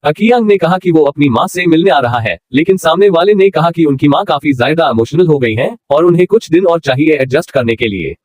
अकियांग ने कहा कि वो अपनी माँ से मिलने आ रहा है, लेकिन सामने वाले ने कहा कि उनकी माँ काफी ज्यादा इमोशनल हो गई हैं और उन्हें कुछ दिन और चाहिए एडजस्ट करने के लिए।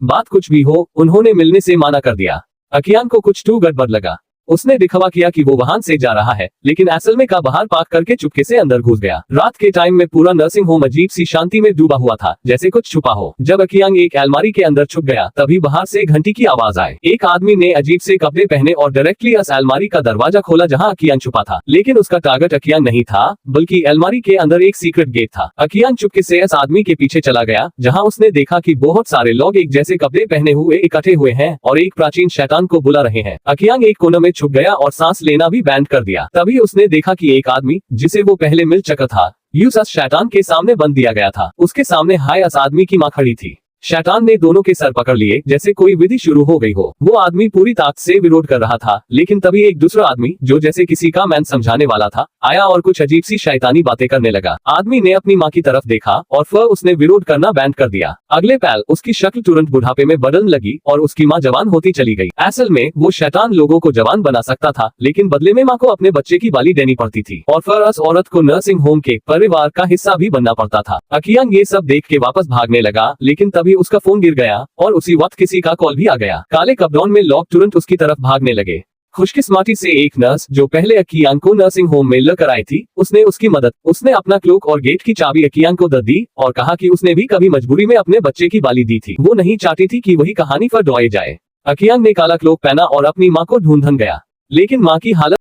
बात कुछ भी हो, उन्होंने मिलने से माना कर दिया। अकियांग को कुछ टू गड़बड़ लगा। उसने दिखावा किया कि वो वाहन से जा रहा है, लेकिन असल में का बाहर पार्क करके चुपके से अंदर घुस गया। रात के टाइम में पूरा नर्सिंग होम अजीब सी शांति में डूबा हुआ था, जैसे कुछ छुपा हो। जब अकियांग एक अलमारी के अंदर छुप गया, तभी बाहर से घंटी की आवाज आए। एक आदमी ने अजीब से कपड़े पहने और डायरेक्टली उस अलमारी का दरवाजा खोला जहाँ अकियांग छुपा था, लेकिन उसका टारगेट अकियांग नहीं था, बल्कि अलमारी के अंदर एक सीक्रेट गेट था। अकियांग चुपके से इस आदमी के पीछे चला गया, जहाँ उसने देखा कि बहुत सारे लोग एक जैसे कपड़े पहने हुए इकट्ठे हुए हैं और एक प्राचीन शैतान को बुला रहे हैं। अकियांग एक कोने में छुप गया और सांस लेना भी बैंड कर दिया। तभी उसने देखा कि एक आदमी, जिसे वो पहले मिल चुका था, यूं उस शैतान के सामने बंद दिया गया था। उसके सामने हाय उस आदमी की माँ खड़ी थी। शैतान ने दोनों के सर पकड़ लिए जैसे कोई विधि शुरू हो गई हो। वो आदमी पूरी ताकत से विरोध कर रहा था, लेकिन तभी एक दूसरा आदमी, जो जैसे किसी का मैन समझाने वाला था, आया और कुछ अजीब सी शैतानी बातें करने लगा। आदमी ने अपनी माँ की तरफ देखा और फिर उसने विरोध करना बैंड कर दिया। अगले पल उसकी शक्ल तुरंत बुढ़ापे में बदलने लगी और उसकी माँ जवान होती चली गई। असल में वो शैतान लोगों को जवान बना सकता था, लेकिन बदले में माँ को अपने बच्चे की बाली देनी पड़ती थी और फिर उस औरत को नर्सिंग होम के परिवार का हिस्सा भी बनना पड़ता था। अकियांग ये सब देख के वापस भागने लगा, लेकिन तभी उसका फोन गिर गया और उसी वक्त किसी का कॉल भी आ गया। काले कपड़ों में लोग तुरंत उसकी तरफ भागने लगे। खुशकिस्मती से एक नर्स, जो पहले अकियांग को नर्सिंग होम में लेकर आई थी, उसने उसकी मदद। उसने अपना क्लोक और गेट की चाबी अकियांग को दे दी और कहा कि उसने भी कभी मजबूरी में अपने बच्चे की बाली दी थी। वो नहीं चाहती थी कि वही कहानी पर दोहराई जाए। अकियांग ने काला क्लोक पहना और अपनी माँ को ढूंढने गया, लेकिन माँ की हालत